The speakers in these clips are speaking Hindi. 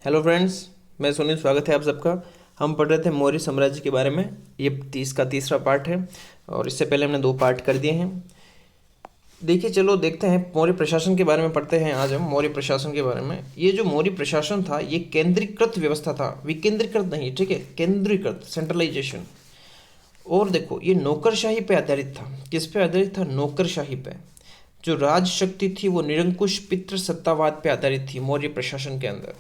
हेलो फ्रेंड्स, मैं सुनील। स्वागत है आप सबका। हम पढ़ रहे थे मौर्य साम्राज्य के बारे में। ये इसका तीसरा पार्ट है और इससे पहले हमने 2 पार्ट कर दिए हैं। देखिए, चलो देखते हैं मौर्य प्रशासन के बारे में पढ़ते हैं। आज हम मौर्य प्रशासन के बारे में। ये जो मौर्य प्रशासन था ये केंद्रीकृत व्यवस्था था, विकेंद्रीकृत नहीं, ठीक है, केंद्रीकृत, सेंट्रलाइजेशन। और देखो, ये नौकरशाही पे आधारित था। किस पे आधारित था? नौकरशाही पे। जो राज शक्ति थी वो निरंकुश पितृ सत्तावाद पे आधारित थी मौर्य प्रशासन के अंदर।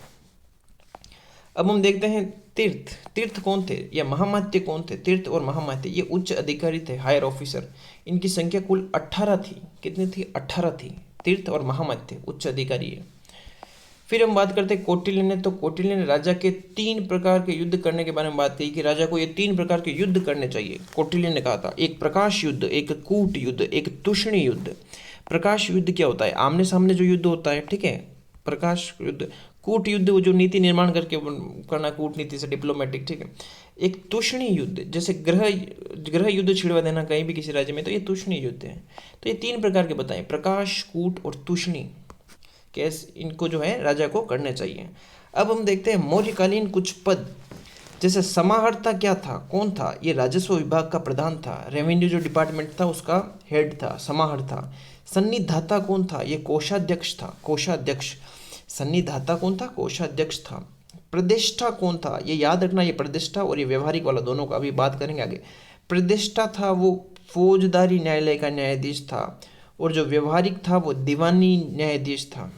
अब हम देखते हैं तीर्थ। तीर्थ कौन थे या महामात्य कौन थे? तीर्थ और महामात्य ये उच्च अधिकारी थे, हायर ऑफिसर। इनकी संख्या कुल 18 थी। कितनी थी? 18 थी। तीर्थ और महामात्य उच्च अधिकारी है। फिर हम बात करते हैं कौटिल्य ने। तो कौटिल्य ने राजा के 3 प्रकार के युद्ध करने के बारे में बात की कि राजा को ये 3 प्रकार के युद्ध करने चाहिए। कौटिल्य ने कहा था, एक प्रकाश युद्ध, एक कूट युद्ध, एक तूषणी युद्ध। प्रकाश युद्ध क्या होता है? आमने सामने जो युद्ध होता है, ठीक है, प्रकाश युद्ध। कूट युद्ध वो जो नीति निर्माण करके करना, कूटनीति से, डिप्लोमेटिक, ठीक है। एक तूषणी युद्ध, जैसे ग्रह ग्रह युद्ध छिड़वा देना कहीं भी किसी राज्य में, तो ये तूषणी युद्ध है। तो ये 3 प्रकार के बताएं, प्रकाश, कूट और तूषणी। कैसे इनको जो है राजा को करने चाहिए। अब हम देखते हैं मौर्यकालीन कुछ पद। जैसे समाहर्ता क्या था? कौन था? ये राजस्व विभाग का प्रधान था। रेवेन्यू जो डिपार्टमेंट था उसका हेड था, समाहर्ता। सन्निधाता कौन था? ये कोषाध्यक्ष था, कोषाध्यक्ष। सन्निधाता कौन था? कोषाध्यक्ष था। प्रतिष्ठा कौन था? ये याद रखना, ये प्रतिष्ठा और ये व्यवहारिक वाला दोनों का अभी बात करेंगे आगे। प्रतिष्ठा था वो फौजदारी न्यायालय का न्यायाधीश था, और जो व्यवहारिक था वो दीवानी न्यायाधीश था,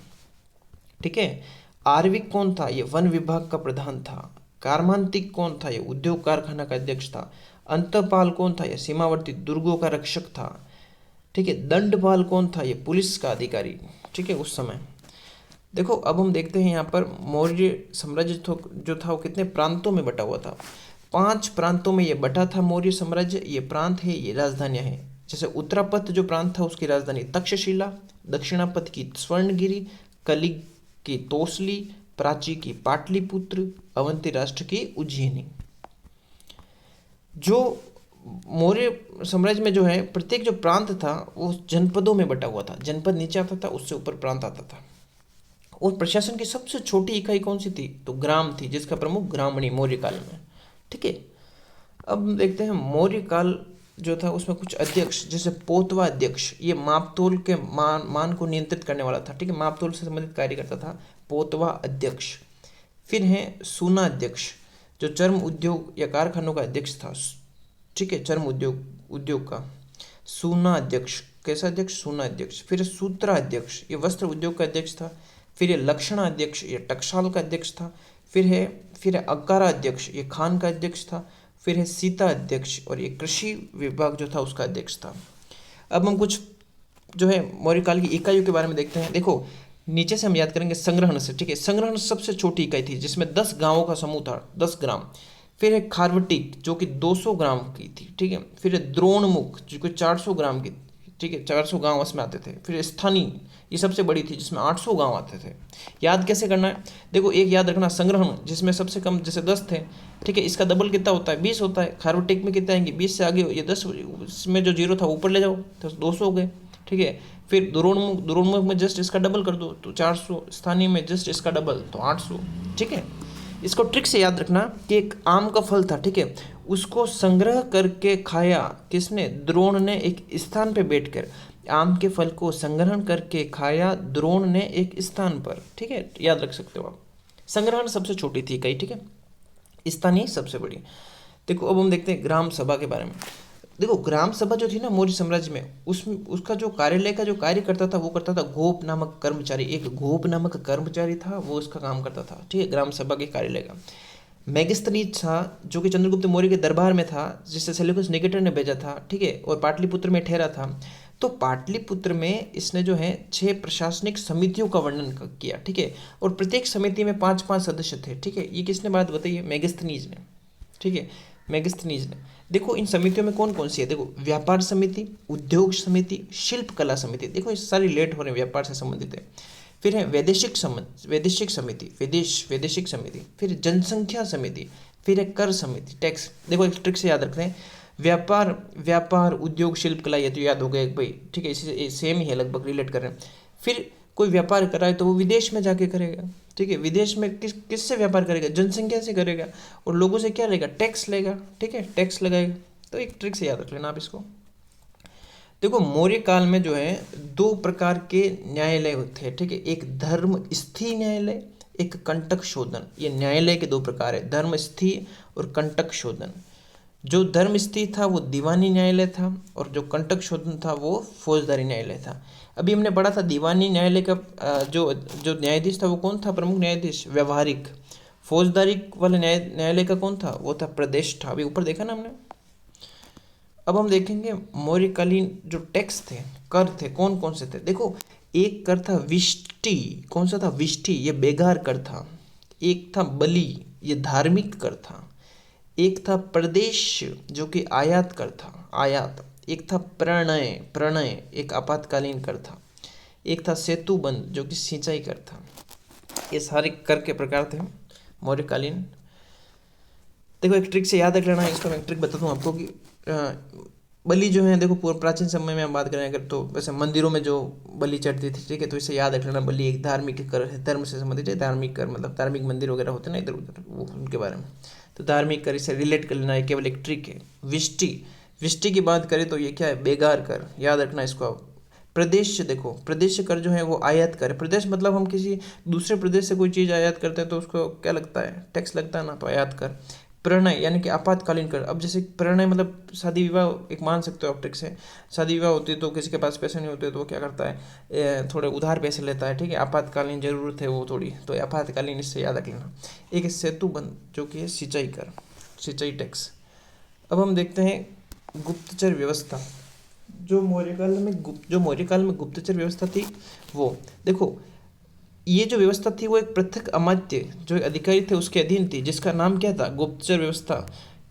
ठीक है। आर्विक कौन था? ये वन विभाग का प्रधान था। कार्मांतिक कौन था? ये उद्योग कारखाना का अध्यक्ष था। अंतपाल कौन था? ये सीमावर्ती दुर्गों का रक्षक था, ठीक है। दंडपाल कौन था? ये पुलिस का अधिकारी, ठीक है, उस समय। देखो, अब हम देखते हैं यहाँ पर मौर्य साम्राज्य जो था वो कितने प्रांतों में बटा हुआ था। 5 प्रांतों में ये बटा था मौर्य साम्राज्य। ये प्रांत है, ये राजधानियाँ हैं। जैसे उत्तरापथ जो प्रांत था उसकी राजधानी तक्षशिला, दक्षिणापथ की स्वर्णगिरी, कलिंग की तोसली, प्राची की पाटलिपुत्र, अवंती राष्ट्र की उज्जैनी। जो मौर्य साम्राज्य में जो है प्रत्येक जो प्रांत था वो जनपदों में बटा हुआ था। जनपद नीचे आता था, उससे ऊपर प्रांत आता था। और प्रशासन की सबसे छोटी इकाई कौन सी थी? तो ग्राम थी, जिसका प्रमुख ग्रामणी मौर्य काल में, ठीक है। अब देखते हैं मौर्य काल जो था उसमें कुछ अध्यक्ष, जैसे पोतवा अध्यक्ष, ये मापतोल के मान को नियंत्रित करने वाला था, ठीक है, मापतोल से संबंधित कार्य करता था, पोतवा अध्यक्ष। फिर है सूना अध्यक्ष, जो चर्म उद्योग या कारखानों का अध्यक्ष था, ठीक है, चर्म उद्योग का सूना अध्यक्ष। कैसा अध्यक्ष? सूना अध्यक्ष। फिर सूत्रा अध्यक्ष, ये वस्त्र उद्योग का अध्यक्ष था। फिर ये लक्षणा अध्यक्ष, ये टकसाल का अध्यक्ष था। फिर है अकारा अध्यक्ष, ये खान का अध्यक्ष था। फिर है सीता अध्यक्ष, और ये कृषि विभाग जो था उसका अध्यक्ष था। अब हम कुछ जो है मौर्य काल की इकाइयों के बारे में देखते हैं। देखो, नीचे से हम याद करेंगे संग्रहण से, ठीक है। संग्रहण सबसे छोटी इकाई थी, जिसमें 10 गांवों का समूह था, 10 ग्राम। फिर है खारवटी, जो कि 200 ग्राम की थी, ठीक है। फिर है द्रोणमुख, जो कि 400 ग्राम की, ठीक है, 400 गांव उसमें आते थे। फिर स्थानीय, ये सबसे बड़ी थी, जिसमें 800 गांव आते थे। याद कैसे करना है? देखो, एक याद रखना, संग्रहण जिसमें सबसे कम जैसे 10 थे, ठीक है, इसका डबल कितना होता है? 20 होता है। खारवटिक में कितना आएंगे? 20 से आगे ये 10, इसमें जो जीरो था ऊपर ले जाओ तो 200 हो गए, ठीक है। फिर द्रोणमुख में जस्ट इसका डबल कर दो तो 400, स्थानीय में जस्ट इसका डबल तो 800, ठीक है। इसको ट्रिक से याद रखना कि एक आम का फल था, ठीक है, उसको संग्रह करके खाया किसने? द्रोण ने, एक स्थान पे बैठकर। आम के फल को संग्रहण करके खाया द्रोण ने एक स्थान पर, ठीक है, याद रख सकते हो आप। संग्रहण सबसे छोटी थी इकाई, ठीक है, स्थानीय सबसे बड़ी। देखो, अब हम देखते हैं ग्राम सभा के बारे में। देखो, ग्राम सभा जो थी ना मौर्य साम्राज्य में, उसमें उसका जो कार्यालय का जो कार्य करता था वो करता था गोप नामक कर्मचारी। एक गोप नामक कर्मचारी था, वो उसका काम करता था, ठीक है, ग्राम सभा के कार्यालय का। मेगस्थनीज था, जो कि चंद्रगुप्त मौर्य के दरबार में था, जिसे सेल्यूकस निकेटर ने भेजा था, ठीक है, और पाटलिपुत्र में ठहरा था। तो पाटलिपुत्र में इसने जो है 6 प्रशासनिक समितियों का वर्णन किया, ठीक है, और प्रत्येक समिति में 5-5 सदस्य थे, ठीक है। ये किसने बात बताई है? मेगस्थनीज ने, ठीक है, मेगस्थनीज ने। देखो, इन समितियों में कौन कौन सी है? देखो, व्यापार समिति, उद्योग समिति, शिल्प कला समिति। देखो, ये सारी लेट हो रहे हैं, व्यापार से संबंधित है। फिर है वैदेशिक समिति, वैदेशिक समिति। फिर जनसंख्या समिति। फिर है कर समिति, टैक्स। देखो, एक ट्रिक से याद रखते हैं, व्यापार उद्योग शिल्प कला, ये तो याद हो गया भाई, ठीक है, इसी सेम ही है, लगभग रिलेट कर रहे हैं। फिर कोई व्यापार कर रहा है तो वो विदेश में जाके करेगा, ठीक है। विदेश में किससे व्यापार करेगा? जनसंख्या से करेगा, और लोगों से क्या लेगा? टैक्स लेगा, ठीक है, टैक्स लगाएगा। तो एक ट्रिक से याद रख लेना आप इसको। देखो मौर्य काल में जो है दो प्रकार के न्यायालय होते हैं, ठीक है। एक धर्मस्थी न्यायालय, एक कंटक शोधन। ये न्यायालय के दो प्रकार है, धर्मस्थी और कंटक शोधन। जो धर्मस्थी था वो दीवानी न्यायालय था, और जो कंटक शोधन था वो फौजदारी न्यायालय था। अभी हमने पढ़ा था दीवानी न्यायालय का जो जो न्यायाधीश था वो कौन था? प्रमुख न्यायाधीश, व्यवहारिक। फौजदारी वाले न्यायालय का कौन था? वो था प्रदेश था। अभी ऊपर देखा ना हमने। अब हम देखेंगे मौर्यकालीन जो टैक्स थे, कर थे, कौन कौन से थे। देखो एक कर था विष्टि। कौन सा था? विष्टि, ये बेगार कर था। एक था बलि, ये धार्मिक कर था। एक था प्रदेश, जो कि आयात कर था, आयात। एक था प्रणय, प्रणय एक आपातकालीन कर था। एक था सेतुबंध, जो कि सिंचाई कर था। ये सारे कर के प्रकार थे मौर्यकालीन। देखो एक ट्रिक से याद रख लेना, इसको मैं एक ट्रिक बताता हूँ आपको कि बलि जो है, देखो पूर्व प्राचीन समय में हम बात करें अगर, तो वैसे मंदिरों में जो बलि चढ़ती थी, ठीक है, तो इसे याद रख लेना। बलि एक धार्मिक कर है, धर्म से संबंधित है। धार्मिक कर मतलब धार्मिक मंदिर वगैरह होते हैं ना इधर उधर, वो उनके बारे में। तो धार्मिक कर इसे रिलेट कर लेना, है केवल एक ट्रिक है। विष्टि, विष्टि की बात करें तो ये क्या है? बेगार कर, याद रखना इसको आप। प्रदेश से, देखो प्रदेश कर जो है वो आयात कर। प्रदेश मतलब हम किसी दूसरे प्रदेश से कोई चीज़ आयात करते हैं तो उसको क्या लगता है? टैक्स लगता है ना, तो आयात कर। प्रणय यानी कि आपातकालीन कर। अब जैसे प्रणय मतलब शादी विवाह एक मान सकते हो आप ट्रिक से। शादी विवाह होती है तो किसी के पास पैसे नहीं होते तो वो क्या करता है? थोड़े उधार पैसे लेता है, ठीक है। आपातकालीन जरूरत है वो थोड़ी, तो आपातकालीन इससे याद रख लेना। एक सेतुबंध, जो कि है सिंचाई कर, सिंचाई टैक्स। अब हम देखते हैं गुप्तचर व्यवस्था। जो मौर्यकाल में गुप्तचर व्यवस्था थी, वो देखो ये जो व्यवस्था थी वो एक पृथक अमात्य जो अधिकारी थे उसके अधीन थी, जिसका नाम क्या था? गुप्तचर व्यवस्था।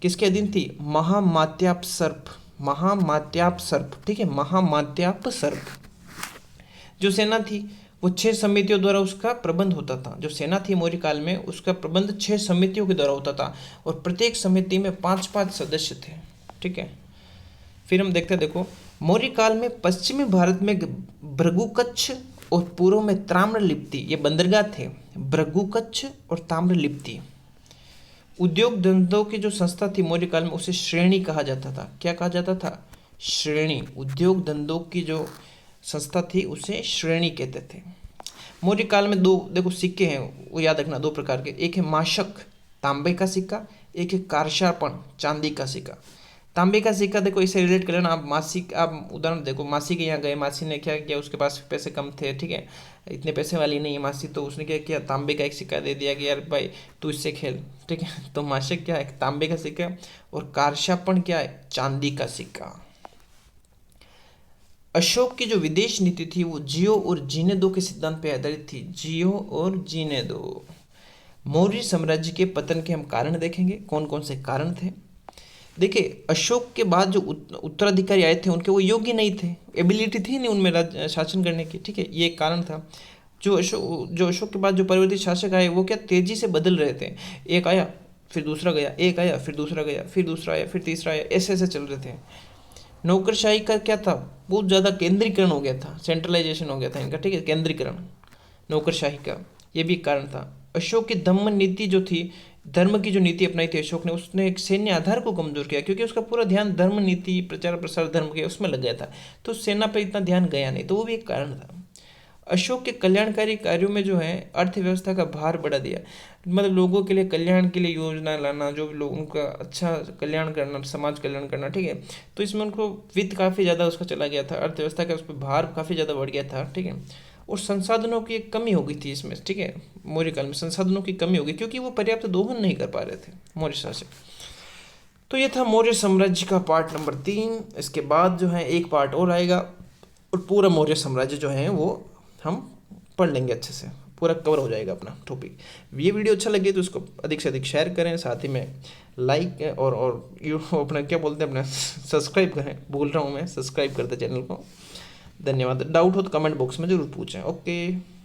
किसके अधीन थी? महामात्यापसर्प, महामात्यापसर्प, ठीक है, महामात्यापसर्प। जो सेना थी वो 6 समितियों द्वारा उसका प्रबंध होता था। जो सेना थी मौर्य काल में, उसका प्रबंध 6 समितियों के द्वारा होता था, और प्रत्येक समिति में 5-5 सदस्य थे, ठीक है। फिर हम देखते हैं, देखो मौर्य काल में पश्चिमी भारत में भृगुकच्छ और पूर्व में ताम्रलिप्ति, ये बंदरगाह थे, भृगुकच्छ और ताम्रलिप्ति। उद्योग धंधों की जो संस्था थी मौर्य काल में, उसे श्रेणी कहा जाता था। क्या कहा जाता था? श्रेणी। उद्योग धंधों की जो संस्था थी उसे श्रेणी कहते थे। मौर्य काल में दो देखो सिक्के हैं, वो याद रखना, दो प्रकार के। एक है माशक, तांबे का सिक्का। एक है कारशापण, चांदी का सिक्का। तांबे का सिक्का देखो इसे रिलेट कर लेना आप। मासी, आप उदाहरण देखो, मासी के यहाँ गए, मासी ने क्या किया, उसके पास पैसे कम थे, ठीक है, इतने पैसे वाली नहीं है मासी, तो उसने क्या किया? तांबे का एक सिक्का दे दिया कि यार भाई तू इससे खेल, ठीक है। तो माशक क्या है? तांबे का सिक्का। और कारशापण क्या है? चांदी का सिक्का। अशोक की जो विदेश नीति थी वो जियो और जीने दो के सिद्धांत पर आधारित थी। जियो और जीने दो। मौर्य साम्राज्य के पतन के हम कारण देखेंगे, कौन कौन से कारण थे। देखिए अशोक के बाद जो उत्तराधिकारी आए थे उनके वो योग्य नहीं थे, एबिलिटी थी नहीं उनमें शासन करने की, ठीक है, ये एक कारण था। जो अशोक के बाद जो परिवर्तित शासक आए वो क्या तेजी से बदल रहे थे। एक आया फिर दूसरा गया, एक आया फिर दूसरा गया, फिर दूसरा आया फिर तीसरा आया, ऐसे ऐसे चल रहे थे। नौकरशाही का क्या था? बहुत ज़्यादा केंद्रीकरण हो गया था, सेंट्रलाइजेशन हो गया था इनका, ठीक है, केंद्रीकरण नौकरशाही का, ये भी एक कारण था। अशोक की धम्म नीति जो थी, धर्म की जो नीति अपनाई थी अशोक ने, उसने एक सैन्य आधार को कमजोर किया, क्योंकि उसका पूरा ध्यान धर्म नीति, प्रचार प्रसार धर्म के उसमें लग गया था, तो सेना पर इतना ध्यान गया नहीं, तो वो भी एक कारण था। अशोक के कल्याणकारी कार्यों में जो है अर्थव्यवस्था का भार बढ़ा दिया, मतलब लोगों के लिए कल्याण के लिए योजना लाना, जो भी लोग उनका अच्छा कल्याण करना, समाज कल्याण करना, ठीक है, तो इसमें उनको वित्त काफ़ी ज़्यादा उसका चला गया था, अर्थव्यवस्था का उस पर भार काफ़ी ज़्यादा बढ़ गया था, ठीक है। और संसाधनों की एक कमी हो गई थी इसमें, ठीक है, मौर्य काल में संसाधनों की कमी हो गई क्योंकि वो पर्याप्त दोहन नहीं कर पा रहे थे मौर्य शासक। तो ये था मौर्य साम्राज्य का पार्ट नंबर 3। इसके बाद जो है एक पार्ट और आएगा और पूरा मौर्य साम्राज्य जो है वो हम पढ़ लेंगे, अच्छे से पूरा कवर हो जाएगा अपना टॉपिक। ये वीडियो अच्छा लगे तो इसको अधिक से अधिक शेयर करें, साथ ही में लाइक और यू अपना क्या बोलते हैं अपना सब्सक्राइब करें, भूल रहा हूँ मैं, सब्सक्राइब करते चैनल को। धन्यवाद। डाउट हो तो कमेंट बॉक्स में ज़रूर पूछें। ओके।